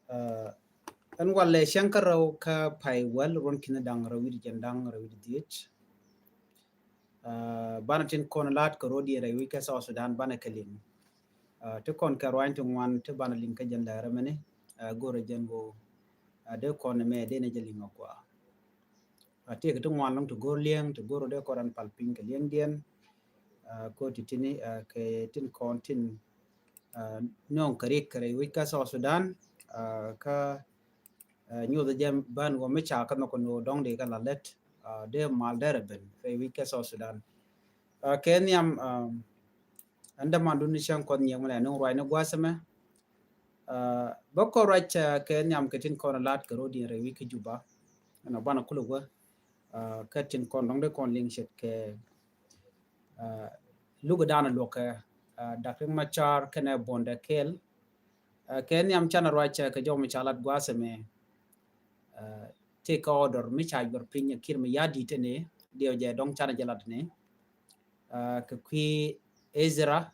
an walle shankaraw ka pai wal ron kina dang rawid jandang rawid diech banatin kon lat ko rodi rewi ka South Sudan bana kalin te kon ka roin to wan te bana lin ka janda ramane gore jango de kon me de ne jalinga kwa te ka to wan long to gor lieng to goro de koran palping ka lieng dien ko titini ke tin kon tin non karik kare wi ka South Sudan ka nyu da jam ban wo me cha kan ko no dong de kan let de mal derben fe wi ka South Sudan kenyam anda mandun ni chang kon nyam la no roi no gwasama boko rach kenyam ketin kon lat ko rodi re wi ki juba na bana kulu wa katin kon dong de kon ling shet ke lugo dana loka dakeng machar kana bonda kel kenyam chana rach ka jom chalat gwasame take order mi cha yor pinya kirma yadi tene dio je dong chana jalat ne ka kwi Ezra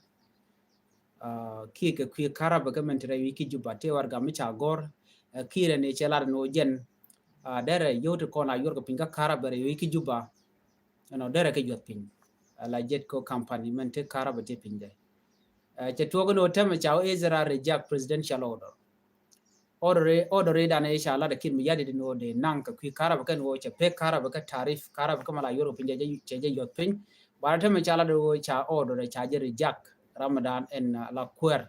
ki ka kwi karaba ka mentre wiki juba te warga mi cha gor kire ne chelar no jen dere yoto kona yor ka pinga karaba re wiki juba no dere ka yot pin la jet ko company mente karaba te pinde che togo no tama cha Ezra reject presidential order da ne inshallah da kin mi yadi no de nang ka kwi karaba kan wo che pe karaba ka tarif karaba ka mala yor pinje je yot pin ba ta me chala do cha order cha je reject Ramadan en la kwer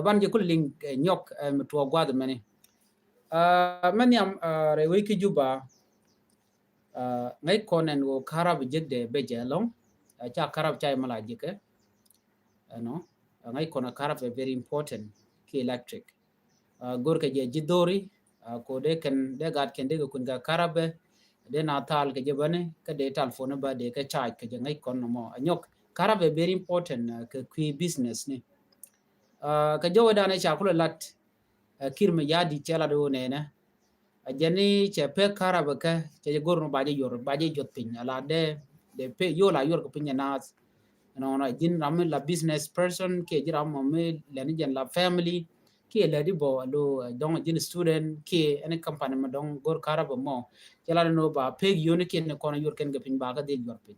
ban je kul link nyok to gwad mani man yam re wiki juba ngai konen wo karab jegde beje long cha karab cha mala jike no ngai kona karab very important ki electric gorka je jidori ko de ken de gad ken de kun ga karabe de natal ke jebane ka de telephone ba de ka charge ke ngai kon mo anyok karabe very important ke kwi business ni ka jowo dane cha kula lat kirma yadi chela do ne na ajani che pe karabe ka che gorno ba je yor ba je jot pin ala de pe yo la yor ko pinya nas no na jin ram la business person ke jiram mo me le ni jen la family ki le di bo lo dong jin student ki any company ma dong gor karaba mo jala no ba peg yoni ken ko na yor ken ga pin ba ga del yor pin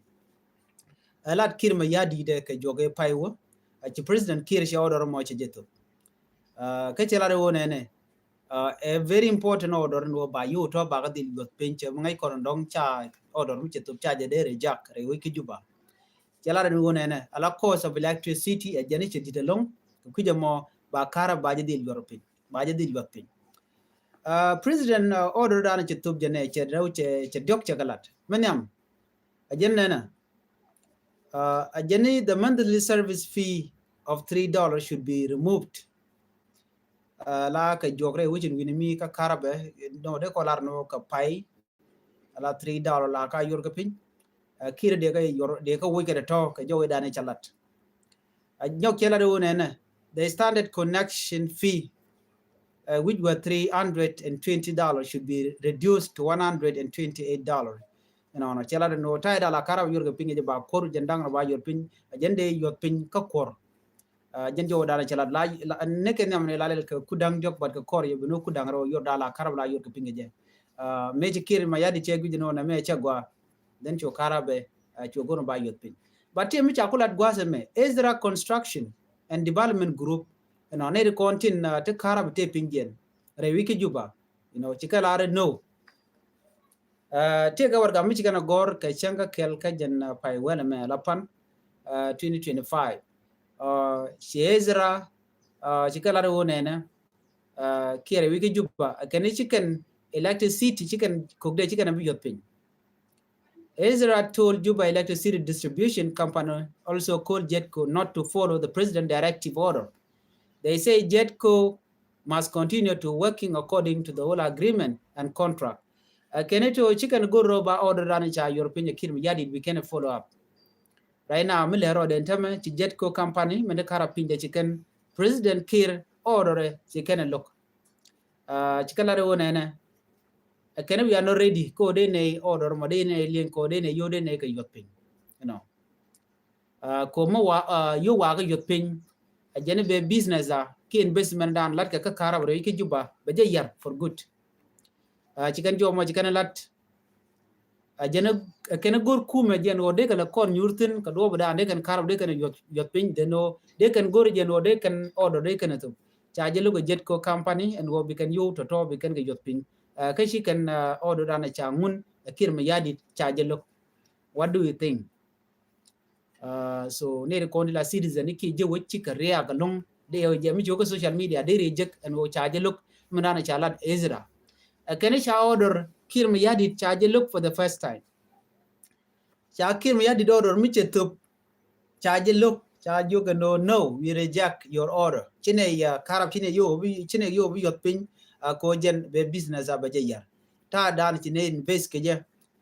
alat kirma yadi de ke joge paywo ci president kir shi order mo ci jeto ke jala re wona ne a very important order no ba yu to ba ga del yor pin che ngai ko dong cha order mu ci to cha de reject re wi ki juba jala re wona ne ala cost of electricity a jani ci ditalong ku jamo ba kara baje dil yorpin baje dil yorpin president order dana ci tub jene ci rew ci dok ci galat menyam ajenna na ajeni the monthly service fee of $3 should be removed la ka jogre wujin winimi ka karabe no de kolar no ka pay ala $3 la ka yor ka pin kire de ka yor de ka wuke de to ka jowe dana chalat nyok kela de wona the standard connection fee which were $320 should be reduced to $128 no chela no taida la kara yor pinge ba kor jandang ba yor pin jende yor pin ka kor jenjo dala chela la neke nam ne la ka kudang jok bat ka kor yo no kudang ro yor dala kara la yor pinge je meji kir ma yadi chegu no na me chagwa den cho karabe cho gono ba yor pin but mi chakulat gwase me Ezra Construction and Development Group ne kontin te karab te pingen re wiki juba chikala are no te ga warga mi chikana gor ka changa kel ka jan pai wala me lapan 2025 Ezra chikala re wona na kire wiki juba kene chicken electricity chicken kokde chicken bi yotpin Ezra told Juba Electricity Distribution Company, also called JETCO, not to follow the president directive order. They say JETCO must continue to working according to the whole agreement and contract. Keneto chicken go roba order ranicha European kirm yadi we can follow up. Right now milero de ntame chi JETCO company mende kara pinde chicken president kir order chicken look. Chicken la wona na can we are not ready ko de ne order mo de ne lien ko de ne yo de ne ka yotpin ko mo wa yo wa ka yotpin ajene be business ki investment dan lat ka karab re ki juba ba je yar for good ci kan jomo ci kan lat jena ken gor kume jen o de kala kon nyurtin ka do ba de kan karab de kan yot pin de no de kan gor jen o de kan order de kan to cha je lu ko jet ko company and go bi kan yu to bi kan ga yot pin ka shi kan order dan cha ngun kir ma yadi cha je lu what do you think so ne ko la citizen ki je wuci ka rea ga long de je mi jogo social media de reject and go cha je lu mudana cha lat ezra can cha order kir ma yadi cha je lu for the first time cha kir ma yadi order mi che tup cha je lu cha you can no we reject your order chine ya karab chine yo bi yot pin ko jen be business abaje ya ta dan chine invest ke je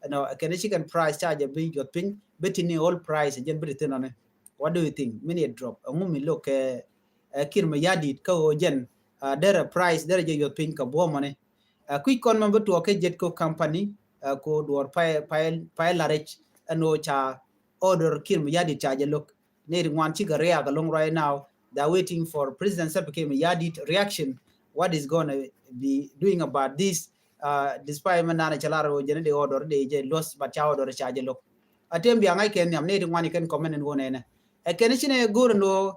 no can she can price charge be yot pin betini all price jen britain on what do you think mini drop ngumi look kir ma yadi ko jen there price there je yot pin ka bo mane quick con member to ke jet ko company ko dor pay la rech no cha order kir ma yadi charge look need one chiga rea along right now they're waiting for president Salva Kiir Mayardit reaction what is going to be doing about this despite manana chalaro jene de order de je lost but cha order charge look atem bi ngai ken yam need one can comment and one ene ken chine go no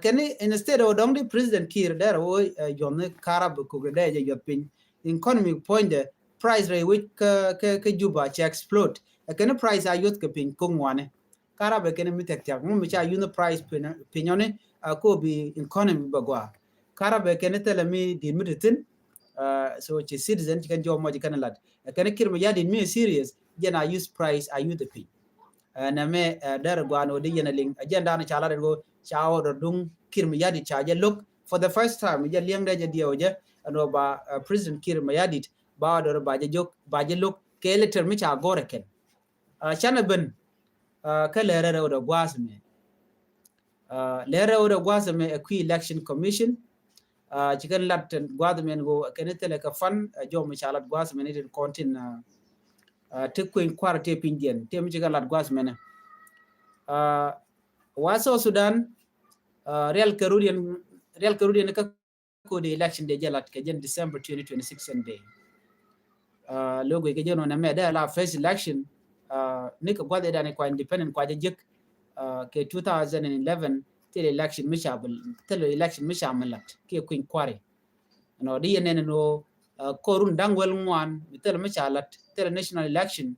ken instead of dong the president Kiir there o yon karab ko de je yopin economic point the price rate which ke juba che explode ken price ayot ke pin kongwane karab ken mi tek tak mo cha yun price pinyone ko bi economy bagwa karab ken tele mi di mitin so che citizen kan jo mo kan lat ken Kiir ma yadi mi serious jena use price ayu the pin na me der gwano di yena ling agenda na chala go cha order dung Kiir ma yadi cha je look for the first time je liang de je dio je no ba president Kiir ma yadi ba order ba je jok ba je look ke letter mi cha gore ken chana ben ka lere da gwasme lere da gwasme a key election commission chicken lat gwadmen go kenetele ka fan jo mi chalat gwasme ne din contin te kuin kwarte pindien te mi chicken lat gwasme ne waso Sudan real Carudian ka ko the election de jalat ke jen December 2026 and day logo ke jeno na me da la first election ne ka gwade da ne kwa independent kwa jek ke 2011 till election mishamal ke kuin kware no di yene no korun dangwel ngwan tel mishalat tel national election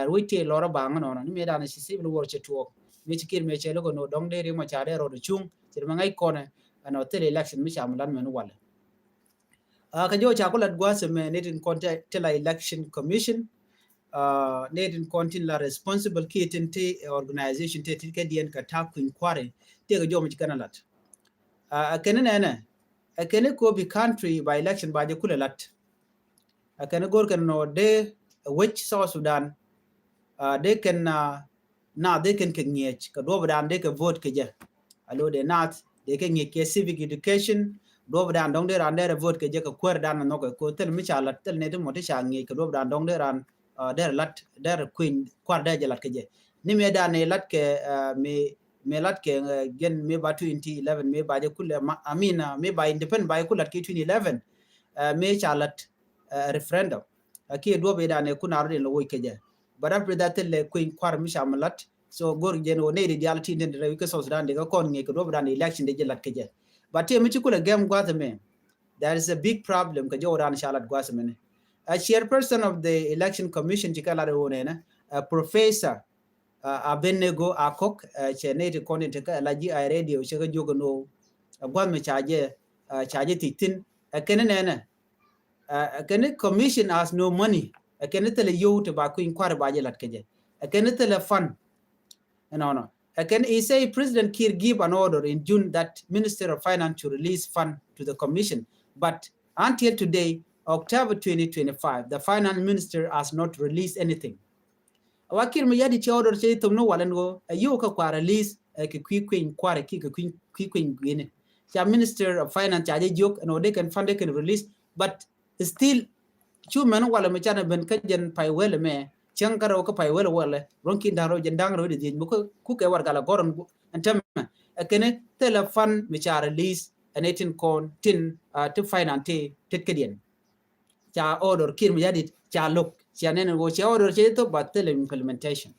wite lora bang no ni me da na civil war chetuo mi chikir me chelo no dong de ri ma chade ro chung tir mangai kone no tel election mishamalan men wala ka jo cha ko lat gwase me netin contact tel election commission netin contin la responsible kitente organization te ke dien ka ta kuin kware te ga jo mi kana lat kenene kene ko bi country by election ba je kula lat kene gor kan no de which South Sudan they can now they can ngech ka do badan de ka vote ke je alo de nat de ke ngech ke civic education do badan dong de ran de vote ke je ka kwer dan no ko tel mi chalat tel ne de moti cha ngech ka do badan dong de ran de lat de queen kwar de lat ke je ni me da ne lat ke me lat ke gen me ba 2011 me ba je kula amina me ba independent ba kula ke 2011 me chalat referendum ki do be da ne kuna ro de lo ke je but after that le queen kwar mi shamalat so gor gen o ne di reality den de ke South Sudan de ko kon nge ko do badan election de lat ke je but te mi kula game gwata me there is a big problem ka jo ran shalat gwasa me a chairperson of the election commission tikala ro ne na professor Abenego Akok chenete content ka laji I radio chega jogo no gwan me charge titin kenene kene commission has no money kene tele yo to ba ku inquire ba je lat keje kene tele fund no kene he say President Kiir give an order in June that Minister of Finance to release fund to the commission but until today October 2025 the finance minister has not released anything wakir me yadi order che tumno walango yo ka kwa release ke queen kware ki ke queen gene cha minister of finance aje jok no they can fund they can release but still chu men wala me chana ben ka jen pai wele me chankaro ka pai wele wala ronki ndaro jen dangro de jin ko ku ke war gala goron antem kene telefon mi cha release anetin kon tin to finance titkedian cha order kir mi yadit cha look cha nen go cha order che to but tele implementation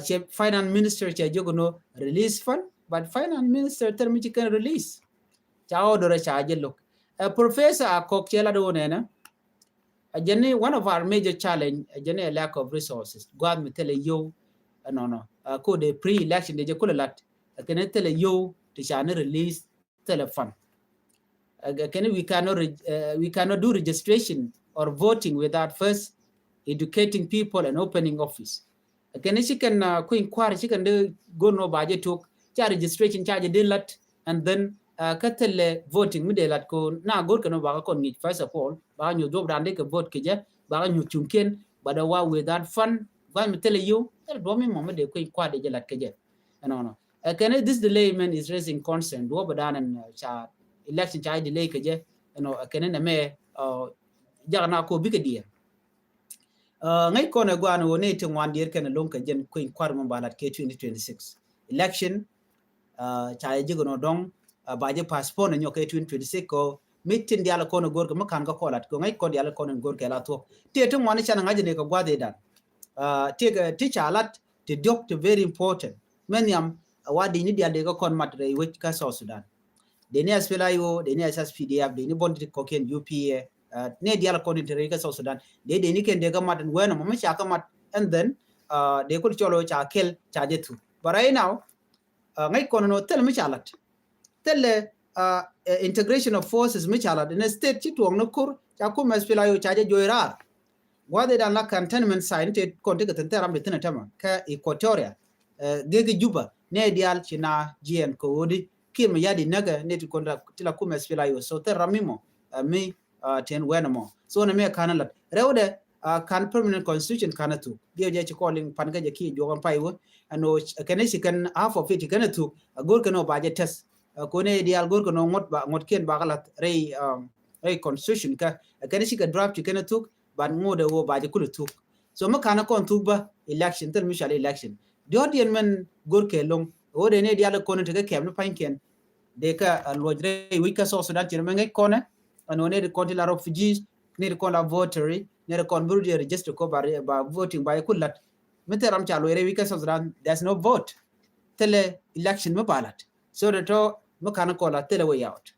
che finance minister cha jogono release fund but finance minister term chi can release cha order cha je look professor akok chela do nena ajene one of our major challenge ajene a lack of resources god mi tele yo no ko de pre-election de je kulalat kene tele yo to shane release telephone can we cannot do registration or voting without first educating people and opening office can she can ko inquire she can go no budget to registration charge de lat and then katelle voting mi de lat ko na gor kan ba ko ni first of all ba ñu job dande ke vote ke je ba ñu chunken ba da wa without fun ba mi tele you do mi mo de ko inquire de lat ke je no can this delayment is raising concern do ba dan and cha election cha delay ke je can na me jagna ko bi ke dia ngay ko na gwan woni te wan dir ken lon ka jen ko kwar mo balat ke 2026 election cha jigo no dong ba je passport no ke 2026 ko mitin dia la ko no gor ko makan ga kolat ko ngay ko dia la ko no gor ke la to te te wan cha na ngaje ne ko gwade dan te cha lat te dok te very important men yam wadi ni dia de ko kon matre which ka so Sudan de ne aspela yo de ne asas pdf de ne bondi ko ken UPA ne diala ko intere ka South Sudan de ni ken de ga mat wena mo cha ka mat and then de ko cholo cha kel cha jetu but right now ngai ko no tel mi chalat tel integration of forces mi chalat in a state chi tuong no kur cha ku mes pila yo cha je joirar wade dan la cantonment sign te ko te ka taram de tena tama ka Equatoria gege juba ne dial china gn ko odi kim yadi naga ne ti konda tila ku mes pila yo so te ramimo mi ten wenamo so na me kana lat rewde kan permanent constitution kana tu dio je calling panga je ki jogan paiwo ano kanesi kan half of it kana tu gor kano baje test ko ne dial gor kano ngot ken bagalat rei constitution ka kanesi ka draft kana tu ban ngode wo baje kulu tu so ma kana kon tu ba election tel mishal election dio dien men gor ke long o de ne dial ko ne te ke no panken de ka lojre wi ka so Sudan tir men ngone and ne de konti la refugees ne de kon la votery ne de kon buru de register ko ba voting ba kulat meteram chalo ere wika Sudan there's no vote tele election me balat so the to mo kana ko la tele way out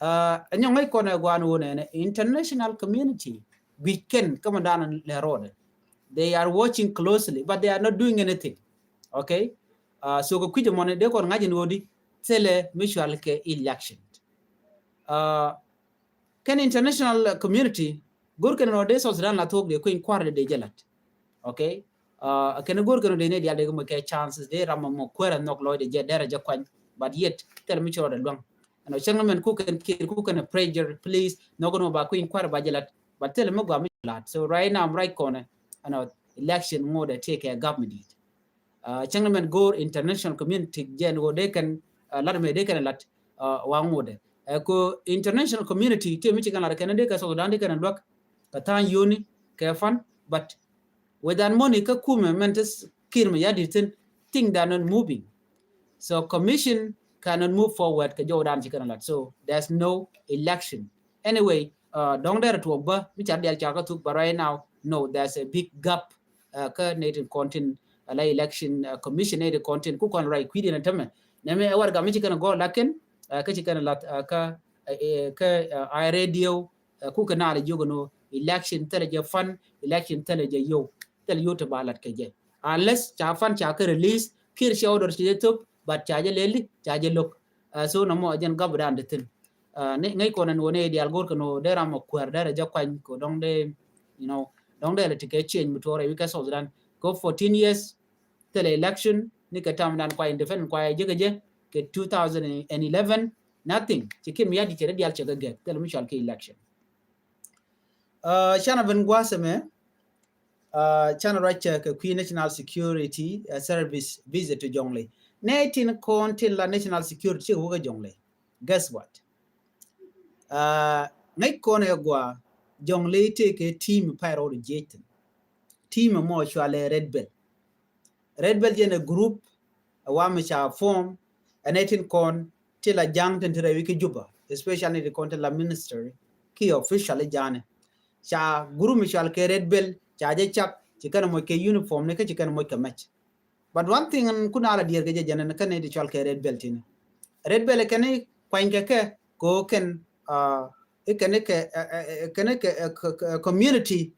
anyo ngai ko na gwan wona international community we can come down le road they are watching closely but they are not doing anything okay so ko kuje mon de ko ngaji wodi tele mutual ke election can international community gurken no de so Sudan la tok de ko inquire de jalat okay can gurken de ne dia de mo ke chances de ram mo kwera nok lo de je daraja kwan but yet tell me choro long no changamen ku can pressure please no go ba ko inquire ba jalat but tell me go am lat so right now I'm right corner election mode take a government changamen go international community gen go de kan lat me de kan lat wa ngode ko international community te mi chigana kan de ka so dan de kan lok ka tan yuni ka fan but without money ka kuma mentes kirma yaditin thing that not moving so commission cannot move forward ka jordan chigana lat so there's no election anyway dong there to ba mi cha dial cha ka tu but right now no there's a big gap ka native content la election commission native content ku kon right kwidi na tamen na me war ga mi chigana go laken ka chikana lat ka I radio ku kana la jogono election tele je fan election tele je yo tele yo to balat ke je unless cha fan cha ka release kir shi order shi to but cha je leli cha je lok so no mo jen gabran de tin ngai ko nan woni dial gor kono de ram ko der je kwan ko dong de dong de le tike change mutore wi ka so dan go 14 years tele election ni ka tam dan kwa independent kwa je ke 2011 nothing chikim yadi chere dial chega get tel mishal ke election chana ben gwaseme chana racha ke Queen National Security Service visit to Jonglei 19 kon till la national security wo Jonglei guess what ngai kon e gwa Jonglei take a team pyro jetin team mo chwale red bell jen a group wa mi cha form anatin kon ti la jang tin tre wi ki juba especially the content la ministry ki official jane cha guru mi chal ke red bell cha je chak ci kana mo ke uniform ne ke ci kana mo ke match but one thing kuna ala dir ge jana kan ne di chal ke red bell tin red bell ke ne kwain ke ko ken community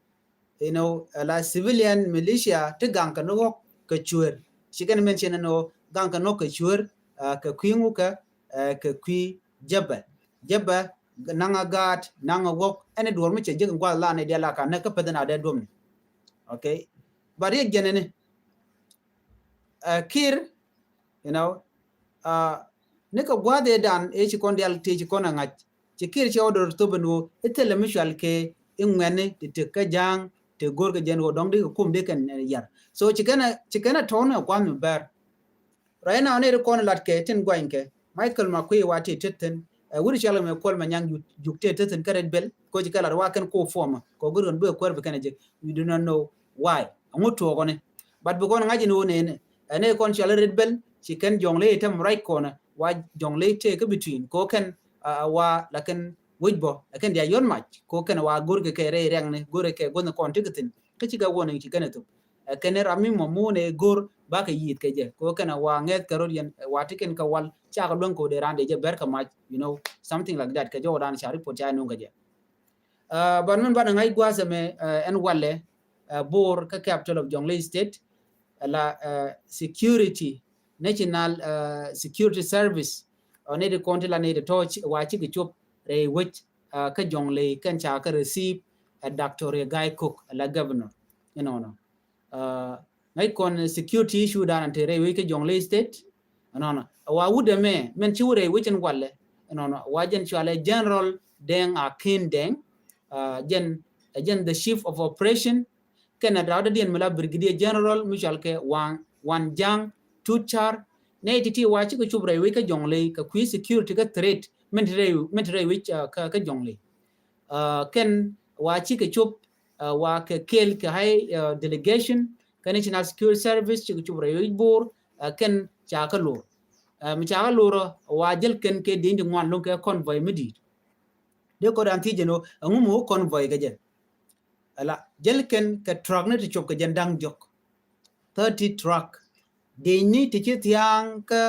la civilian militia te gang ka no ka chuer shi kan mention no gang ka no ka chuer ka kwingu ka kwi jaba nanga gat nanga wok ene dor mi che jigin gwa la ne de la ka ne ka pedana de dom okay but ye genene kir ne ka gwa de dan e chi kon dial ti chi kon ngach ci kir ci odor to beno etele mishal ke ingwene te ka jang te gor ga jen wo dong de kum de kan yar so ci kana tono kwa mi ber right now ne ko lat ke tin gwain ke Michael Makui wati teten wuri chala me kol ma nyang jukte teten karet bel ko ci kala wa kan ko forma ko gurun be ko be kan je we do not know why ngoto ko ne but be ko ngaji no ne kon chala red bel ci kan jongle tam right corner wa jongle te ka between ko kan wa lakin wujbo lakin dia yon match ko kan wa gurge ke re reng ne gure ke gon kon tikitin ke ci ga wona ci kan to ken rami mo mo ne gor ba ka yit ke je ko kan wa nget karodian wa tiken ka wal cha ka lon ko de rande je ber ka match something like that ke jo dan shari po cha no ga je ban men ban ngai gwa se me en walle bor ka capital of Jonglei state la security national security service ne de konti la ne de touch wa chi ki chop re which ka Jonglei kan cha ka receive Dr. Guy Cook la governor no ngai kon security issue dan te re we ka Jonglei state no wa wude me men chi wure which en walle no wa jen chale general deng akin deng jen the chief of operation kan da dien mala brigadier general michal ke wan jang tuchar ne titi wa chi ko chubre we ka Jonglei ka qui security ka threat men re which ka Jonglei ken wa chi ka chup wa ka kel ka high delegation ka national security service chi ko chubre we bor ken cha ka lo mi cha ka lo wa jel ken ke de ndi ngwan lo ka convoy midi de ko dan ti jeno ngumu convoy ga je ala jel ken ka truck ne ti chop ka jendang jok 30 truck de ni ti chi tiang ka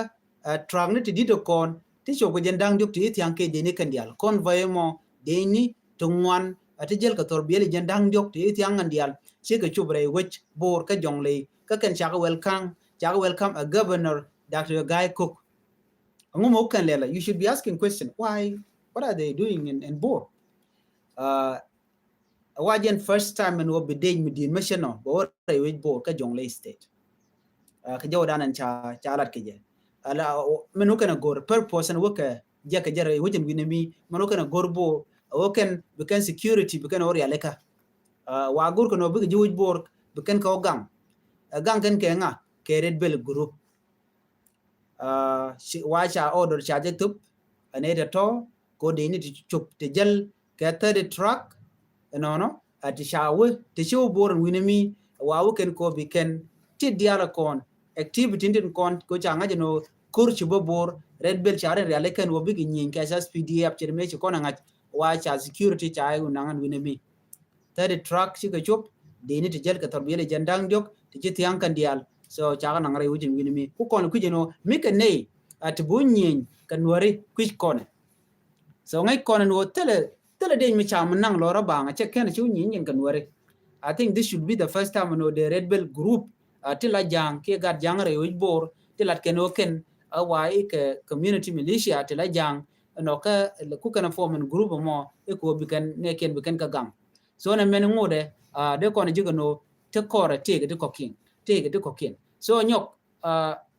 truck ne ti dito kon ti chop ka jendang jok ti tiang ke de ni kan dial convoy mo de ni to ngwan ati jel ka tor bieli jendang jok ti tiang an dial chi ka chubre which bor ka Jonglei ka ken cha ka welcome a governor Dr. Guy Cook ngumo kan lela you should be asking question why what are they doing in bor wajen first time in wobe day midin machino bor which bor ka Jonglei state ka jawdanan cha lat ke je ala menu kana gor purpose and work je ka jare wujin winemi menu kana gorbo bukan security bukan ori aleka wa gur kono bi juj bor bukan ka gang kan ke nga ke red bell group wa cha order cha je tup ane da to ko de ni chup te jel ka 30 truck no ati shawu te show bor winemi wa ken ko bi ken ti diala kon activity ndin kon ko cha nga no kurchi bor red bell cha re aleka no bi nyin ka SPDF chirme chi kon nga wa cha security cha ay unangan winemi 30 truck chi ka chup de ni te jel ka torbiyele jandang jok ti ti yang kan dial so cha ka nangare wujin winemi ku kon ku jeno mi ka nei at bunyin kan wari ku kon so ngai kon no tele de mi cha nang lora banga che ken chu nyin kan wari I think this should be the first time the red bell group till a jang ke gat jang re which bor till at ken awai ke community militia till a jang no ka ku kana form group mo e ko bikan ne ken bikan ka gang so na men ngode de ko na jigano te kore take de kokin so nyok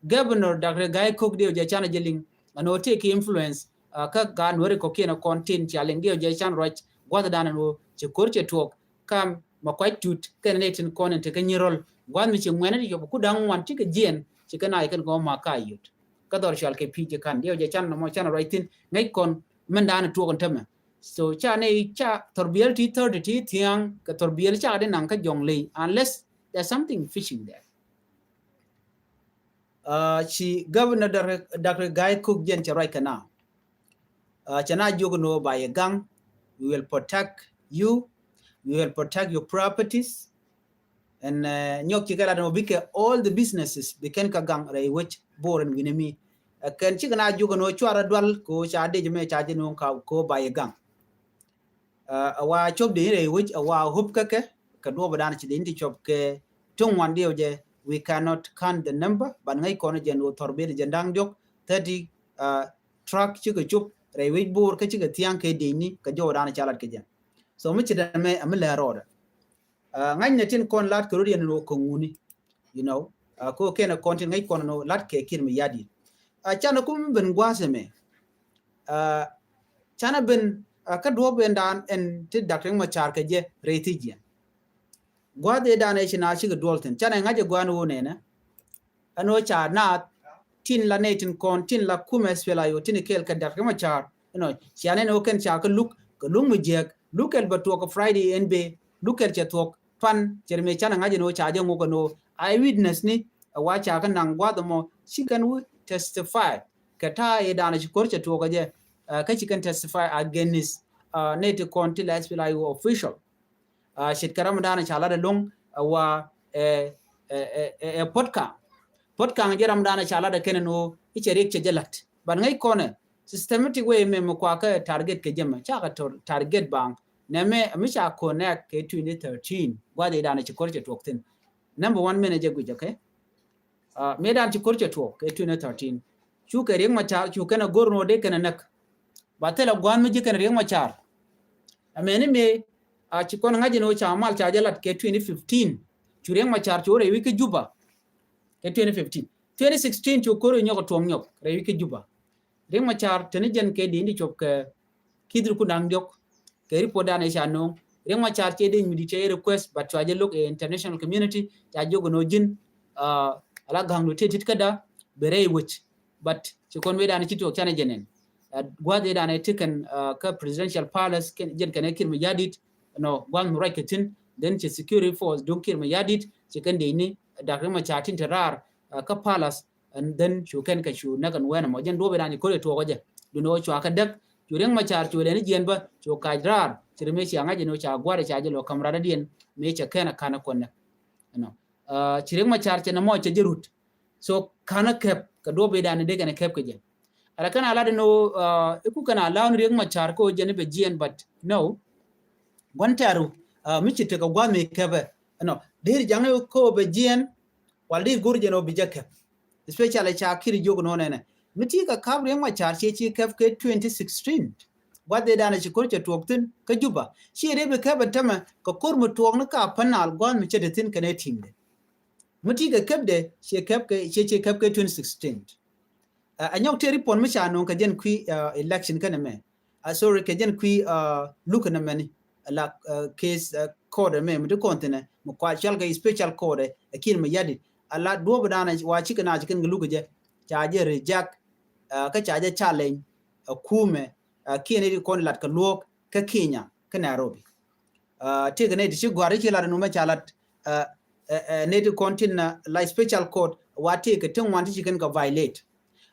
governor Dr. Guy Cook de je chana jeling no take influence ka gan wori kokin content challenge de je chan right gwada dana no che korche talk kam makwai tut ken ne tin konen te kanyirol gwan mi che ngwana yo ku dang wan ti ke jen che kana ikan go ma ka yut ka dor shal ke pije kan de je chan no mo chan right tin ngai kon men dana to kon tama so cha ne cha torbiyel ti 30 ti tiang ka torbiyel cha de nang ka Jonglei unless there's something fishing there she Governor Dr. Guy Cook Jen Charaikana. Chana Jogono by a gang, we will protect you, we will protect your properties, and Nyok Chigala no Bike, all the businesses, Biken Kagang, which born winemi. Can Chigana Jogono Chara Dwal, ko Chade Jame Chajino ko by a gang. Awa chop de which awa hupkake, Kadobadan Chidinti chop ke, Tung one day. We cannot count the number, but ngai kono jeno torbede jandang jok 30 truck chiga chup railway board ka chiga tiang ke dini ka jo dana chalat ke jan so mi chida me amela roda ngai netin kon lat ko rian no ko nguni you know ko kena kontin ngai kono no lat ke kirmi yadi chana kum ben gwase me chana ben ka do ben dan en ti dakeng ma char ke je retijian gwade dana shi na shi ga dolten chana ngaje gwanu ne na ano cha na tin la netin kon tin la kumes wela yo tin kel ka dak ma char chane no ken cha ka look ko lung mu jek lookel ba to ko friday nb lookel cha to fan jerme chana ngaje no cha je ngo no eyewitness ni wa cha ka nang gwado mo she can testify ka ta e dana shi korcha to ko je ka she can testify against native kon tin la wela yo official shit karam dana chala da long wa podcast jeram dana chala da keneno ichere che jalat ban ngai kone systematic way me kwa ka target ke jema cha ka target bang neme mi cha connect ke 2013 wa de dana chikorche tokten number 1 manager guje okay me dan chikorche tok ke 2013 chu ke reng ma cha chu kana gorno de kana nak ba tela gwan mi jikana reng ma char amene me chikon ngaji no cha mal cha jalat ke 2015 chureng ma char chore wiki juba ke 2015 2016 chukoro nyoko tom nyok re wiki juba reng ma char tenijen ke di ndi chop ke kidru kundang jok ke report dane cha no reng ma char che de mi che request but cha look international community cha jogo no jin ala gang no tetit kada bere which but chikon we dane chito chane jenen gwade dane tiken ka presidential palace jen kane kirmi yadit no gwan muraketin then che security force don't kill me yadit chicken de ni dakre ma chatin tarar ka palace and then chu ken ka chu na kan wana mo jen do be dani ko le to goje do no chu aka dak chu reng ma char chu le ni jen ba chu ka rar chirme chi anga jeno cha gware cha jelo kamra da dien me cha kana kana konna no chireng ma char che na mo che jerut so kana kep ka do be dani de kana kep ke jen ala kana ala no iku kana lawn reng ma char ko jen be jien but no Guantaru, Michi take a one make cover. No, dear Jango ko be Jian, while this Gurjano be Jacob. Especially Chakiri Jogonone. Mitika covering my charge, she kept 2016. What they done as a culture to obtain Kajuba. She rebel cover Tama, Kokurmu Tuanaka, Panal, gone Michetin Canadian. Mitika kept there, she kept 2016. I know Terry Pon Michano Kajan Qui election caname. I saw Kajan Qui look in a many. La case code me to continent mo kwa chalga special code e kin me yadi ala do badana wa chikana chikin gluga je reject ka chaje challenge kume kine kon lat ka lok ka Kenya ka Nairobi te gane di gwari ki la no ma chalat ne to continent la special code wa te ka tun wanti chikin ka violate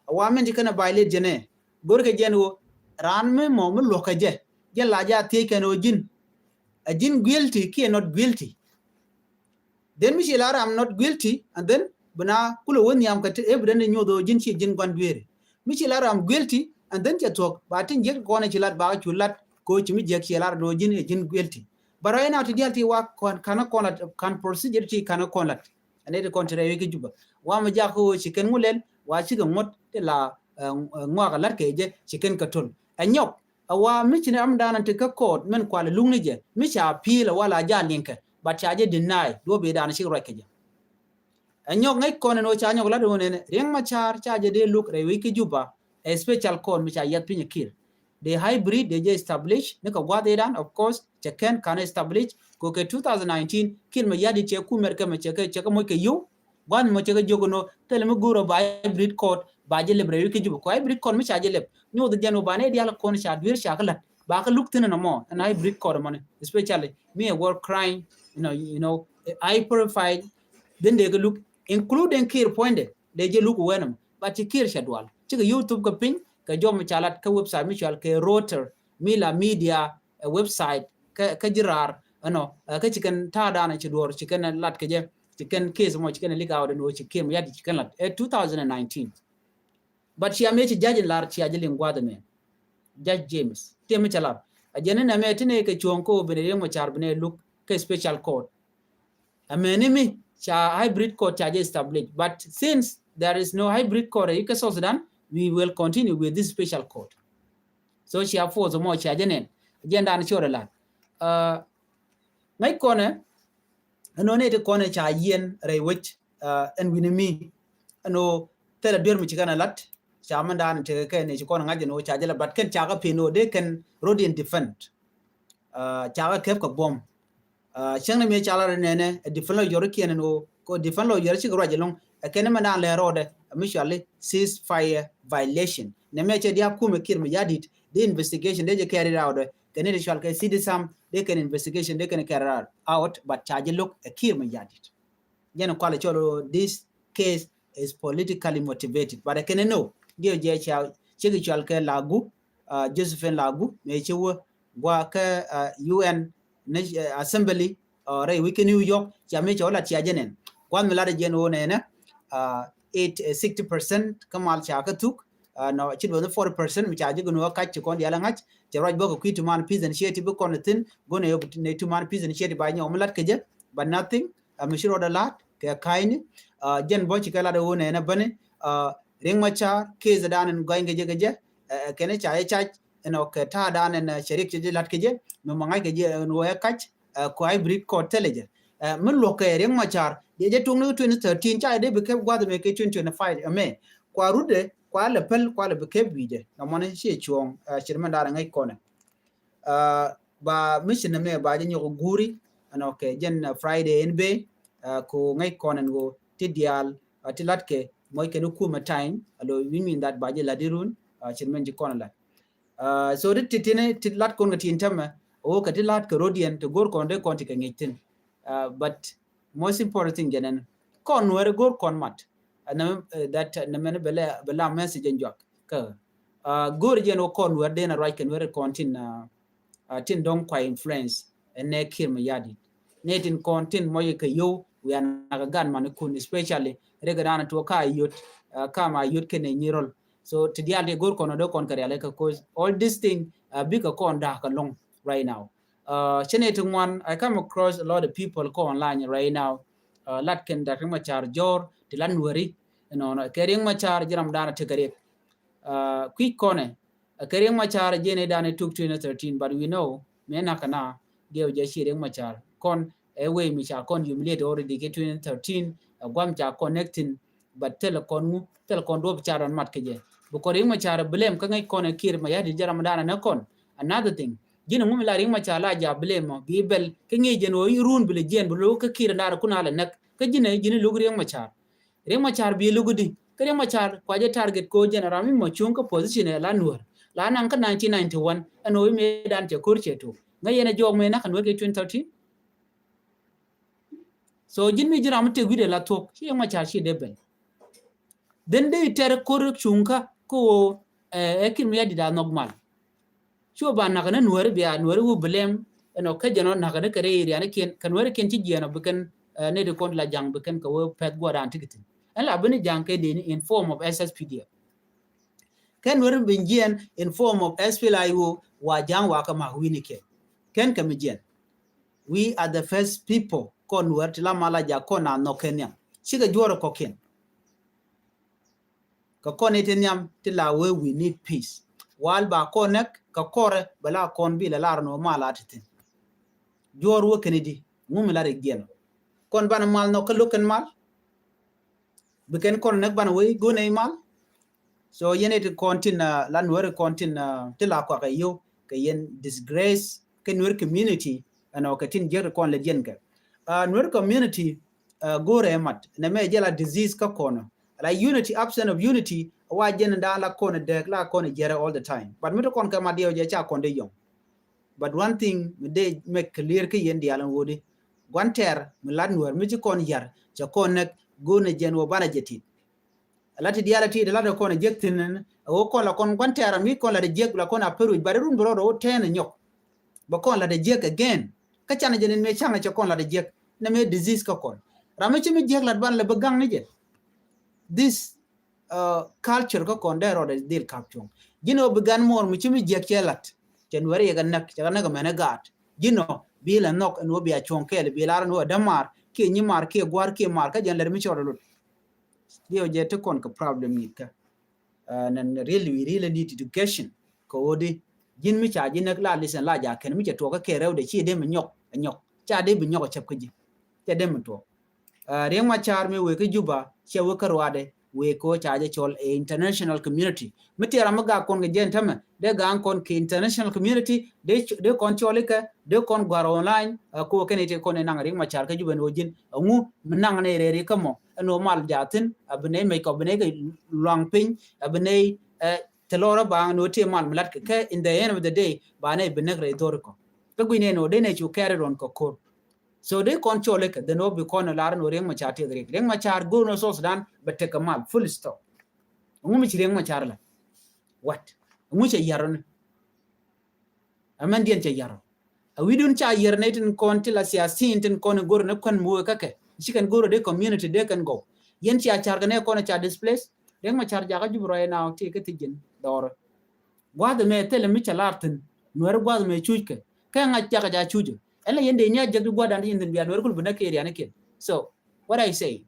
wa men chikin violate jene gor ka jenwo ran me mo mo lokaje je la ja te kano jin a jin guilty ki not guilty then mi shelara I'm not guilty and then bana kulo woni am ka evidence nyodo jin chi jin gwan duere mi shelara I'm guilty and then cha talk ba tin je ko na chilat ba chulat ko chi mi je shelara do jin guilty bara ina to guilty wa kana kan procedure ti kana konlat ane de contrary ki juba wa ma ja ko chi ken ngulen wa chi ga mot de la ngwa ka lat ke je chi ken ka ton anyok awa michine am dana te ka court men kwala lungni je micha appeal wala ja linka but charge deny do be dana shi roke je anyok ngai kono no cha nyok la do ne reng ma char charge de look re wiki juba a special code micha yat pin kir the hybrid they just establish ne ka gwade dan of course checken can establish ko ke 2019 kin ma yadi che ku mer ka me che ka mo ke yu wan mo che ka jogono tele mo guro ba hybrid code ba je lebre wiki juba ko hybrid code micha je leb no the jano bane dial kon sha dwir sha kala ba ka look tin no mo and hybrid code money especially me a war crime you know I purified then they look including key point de je luku wenam ba ci kir shadwal ci YouTube ko pin ka jom chalat ka website mi chal ke Reuters Mila Media website ka jirar ano ka cikan ta dana ci dor cikan lat ke je cikan case mo cikan liga wada no cikan yadi cikan lat 2019 but she ameti judge lar ci ajeli ngwada me Judge James temi chalat ajene na me tine ke chonko bene mo char bene look ke special court amenimi cha hybrid court charge established but since there is no hybrid court in South Sudan we will continue with this special court so she have force mo charge nen agenda na chora lat ngai kone no ne te kone cha yen re which en winimi no tela dur mi chikana lat cha manda na te ke ne chikona ngaje no charge la but ken cha ga pino de ken rodin defend cha ga kep ko bom chang na me chala ne ne defend lo yor kien no ko defend lo yor chi ro jelong ken ma na le rode mutually ceasefire violation ne me che dia ku me kir me yadit the investigation they carried out can it shall see the some they can investigation they can carry out but charge look a kir me yadit yen kwale cholo this case is politically motivated but I can know dio je cha chigi chal ke lagu Josephine lagu me chewo gwa ka UN assembly re week New York cha me chola cha jenen kwan me la de jeno ne na 60% kamal cha ka tuk no chid 40% mi cha jigo no ka chi kon yala ngach je raj boko kwitu man peace initiative ko tin go ne yob ne tu man peace initiative ba nyom lat ke je but nothing mi shiro da lat ke kaini jen bo chi kala de wona na bane ring macha ke zadanen goinge je je kene cha cha no ke ta danen sherik je lat ke je mi mangai ke je no ya kach ko hybrid court teleje min lo ke ring macha je tung no 2013 cha de be ke gwa de me ke 2025 ame kwa rude kwa le pel kwa le be ke bije na mone chi chuong chirman dara ngai kone ba mission me ba je nyoko guri ano ke jen Friday en be ko ngai kone go tidial tilat ke moy ke no kuma time alo we mean that ba je ladirun chirman ji kone la so rit titine tilat kon ngati intama o ka tilat ke rodian to gor konde konti ke ngitin but most important thing genen kon were gor kon mat that namene bela message njok ka gor jeno kon were dena right can were kontin tin dong kwa influence ne kirma yadi netin kontin moye ke yo we are gan man kun especially regadana to ka yot kama yot ken nyirol so tidiade gor kono do kon kare like cause all this thing big kon da ka long right now chenetin one I come across a lot of people go online right now lat ken da ma char jor tilan wari no kering ma char jiram dana tekare quick kone kering ma char jene dana took 2013 but we know mena kana dio je shiring ma char kon away mi cha kon humiliate already get 2013 gwam cha connecting but telecon do charan mat keje bu ko ring ma char blame ka ngai kon kir ma yadi jaram dana na kon another thing jina ngum la ring ma cha la ja blame bibel ke ngi jeno irun bile jen bu lo ka kir dara kuna la nak ka jina lu ring ma char ring ma char bi lugudi ka ring ma char kwa je target ko general mi mo chung ka position la nur la nan ka 1991 ano me dan che kurche to ngai ene jog me na kan wege 2013 so jin mi jira mate gude la tok ring ma char shi debel den de ter kor chunka ko ekin mi yadi da normal cho ba na kana nuwer biya nuwer wu blame no ka jeno na kana kare iri ana ken kan wer ken ti jeno bukan ne de kon la jang bukan ka wo pet go ran tikitin ala bani jang ke de in form of SSPD ken wer bin jien in form of SPLIO wa jang wa ka ma wini ken ka mi jien we are the first people kon wer tila mala ja kona no kenya siga joro ko ken ka kon eteniam tila we need peace wal ba konek ka kore bala kon bi la lar no mala titin jor wo kenedi ngum la re gen kon ban mal no ka luken mal beken kon nek ban we go ne mal so yene to continue lan were continue tila ko ka yo ka yen disgrace ken wer community ano ka tin jer kon le gen ka wer community gore mat na me jela disease ka kono la unity absence of unity wa jen da la kono de la kono jere all the time but me to kon ka ma dio je cha kon de yong but one thing they make clear ke yen dialan wodi one ter mi lan wer mi ci kon yar cha kon nek go ne jen wo bana jetit la ti dia la ti de la de kon jek tin o kon la kon kon tera mi kon la de jek la kon aperu ba run bro ro ten nyok ba kon la de jek again ka chana jenen me changa cha kon la de jek na me disease ka kon rama chi me jek la ban la bagang ni je this culture ka kon de ro de dil kapchung gino began mor mu chi me jek chelat chen wari ga nak cha na ga mena gat gino bi la nok no bi a chonkel bi la no damar ke nyimar ke gwar ke mar ka jan la mi choro lut dio je to kon ka problem ni ka nan we really need education ko odi jin mi cha jin nak la listen la ja ken mi cha to ka ke rew de chi de mi nyok cha de bi nyok chep ka ji te de mi to reng ma char me we ka juba che we karwade we ko cha je chol a international community mi tera ma ga kon ga jen tama de ga kon ke international community de kon chole ka de kon gwar online ko ken ite kon na reng ma char ka juba no jin ngu nang ne re ka mo no mal jatin abne me ko bne ga long pin abne telora ba no te mal mlat ka in the end of the day ba ne bne re dor ko ka gwine no de ne chu carry on ko so they control it the no be kon la no reng ma char te reng ma char go no so sudan but take a mal full stop ngum chi reng ma char la what ngu che yaron amandien che yaro we don't cha yerne tin kon ti la siasin tin kon gor ne kon mu ka ke chikan goro de community de kan go yen chi achar ne kon cha displace reng ma char jaga jubro na ti ke tijin dor gwa de me tele mi cha lartin nuer gwa me chuke ka nga cha ja chuje ela yende nya jagdu gwa dan yin biya nuer kul buna ke ria ne ke so what I say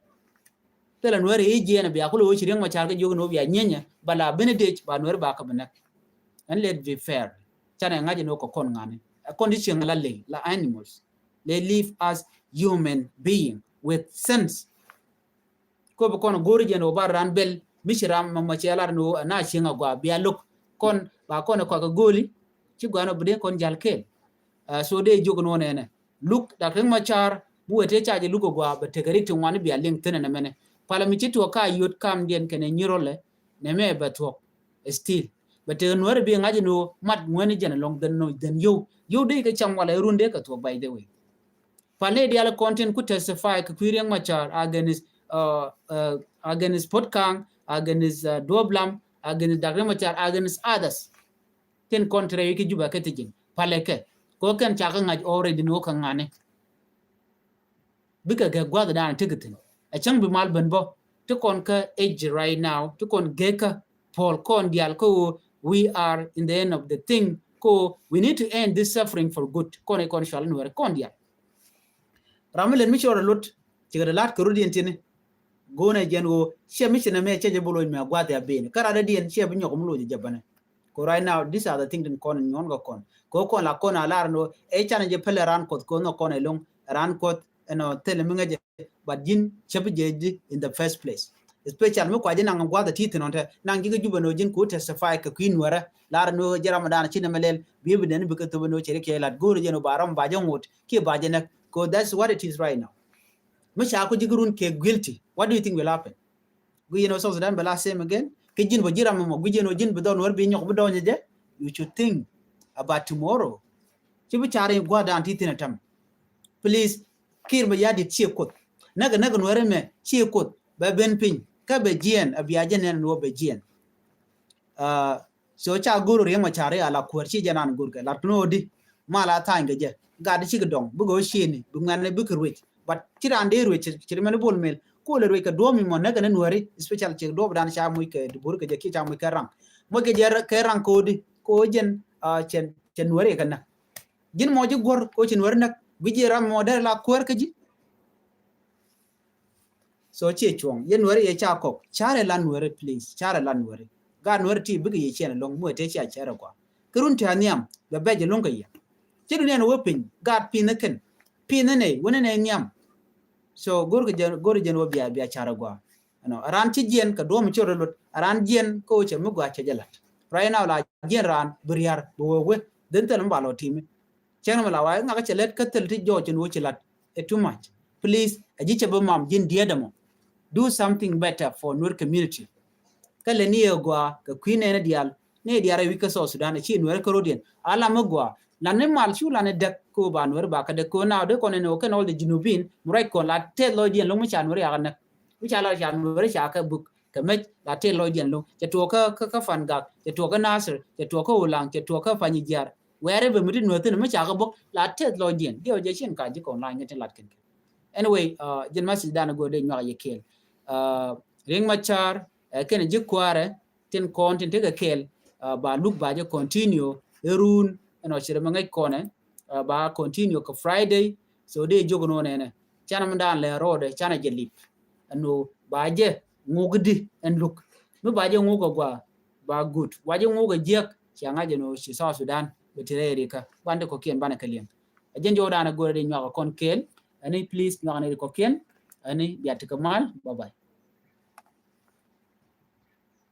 tele nuer e je na biya kul wo chi reng ma char ga jogo no biya nyenya bala benedich ba nuer ba ka buna and let be fair chana ngaje no ko kon ngane a condition la animals they live as human being with sense ko be kon gori je no ba ran bel mishiram ma chelar no na chinga gwa biya lok kon ba kon ko ga goli ci gwa no bude kon jalke so de jogo no ne look da reng ma char buete chaje luko gwa be tegari tin wani biya link tene na mene pala mi ci to ka yot kam den kene nyirole ne me ba to still but nuer bi ngaje no mat ngweni jena long den yo de ka cham wala runde ka to by the way pale dial content ku testify ka kwireng machar against Potkang against Doblam against Dagre machar against others ten contrary ki juba ka tijin pale ke ko kan cha ka ngaj already no ka ngane bika ga gwa da tigitin a chang bi mal ban bo to kon ka age right now to kon geka Paul kon dial ko we are in the end of the thing ko we need to end this suffering for good kon shal no kon dia ramelen mi chora lot tiga lat ko rudien tine gona jengo she mi chena me cheje bolo mi agwade abene kara da dien she bi nyoko mulo jabane ko right now these are the things den kon nyon go kon la kon ala no e chana je pele ran ko no kon elong ran ko no tele mi ngaje but jin chebi jeji in the first place especially mo kwaje nang gwada titin onte nang giga juba no jin ko testify ka queen wara lar no jarama dana chine melel bibi den bi ka to no chere ke lat goro jeno baram ba jangot ke ba jena ko that's what it is right now mo sha ko jigurun ke guilty what do you think will happen you know so Sudan bala same again ke jin bo jirama mo gujeno jin bi don wor bi nyok bi don je you should think about tomorrow chibi chare gwada titin tam please kir ba yadi chiekot naga no reme chiekot ba ben pin ka be jien abiaje nen no be jien so cha guru re ma chare ala kurchi janan gurga la no di mala ta ngeje ga di chi dong bu go shini bu ngane bu kurwich but tirande ruwich chirmene bol mel ko le ruwich ka do mi mo naga no re special chi do dan cha mu ke bur ke je ki cha mu ka rang mo ke je ka rang ko di ko jen chen wore kana jin mo ji gor ko chen wore nak bi je ram mo der la kur ke ji so che chuong yen wore ye cha ko chare lan wore please chare lan wore ga wore ti bi ye chen long mo te cha chare kwa kurun ta niam be beje long ka ya chiru ne no pin ga pin ken pin ne wona ne niam so gor gen wo biya chare kwa no ran ti jien ka do mo choro lot ran jien ko che mu gwa che jalat right now la jien ran buriar bo we den tan mbalo timi chen ma la wa nga ka chelet ka tel ti jo chen wo chelat too much please aji che bo mam jin diadamo do something better for Nur community kale ni gwa ka queen ne diara wika so Sudan chi Nur Korodian ala magwa la ne mal chu la ne dak ko ba Nur ba ka de ko na de ko ne no ken all the junubin murai ko la te lo dien lo mu chan Nur ya na mi cha la chan Nur cha ka buk ka me la te lo dien lu je to ka fan gak je to ka nasir je to ka ulang je to ka fanyi jar wherever mi no te ma cha ka bok la te lo dien dio je chen ka ji ko online ngate lat ken anyway jen masil dana go de nyaa ye kel ring machar ken ji kware tin content te ka kel ba look ba je continue erun no chire ma ngai kone ba continue ka friday so de jogo no ne chana mandan le rode chana je lip no ba je ngogdi en look no ba je ngogo gwa ba good wa je ngogo jek changa je no si South Sudan betere ka bande ko ken bana kalien ajen jo dana go de nyaa kon kel ani please nyaa ne ko ken ani biat kamal bye bye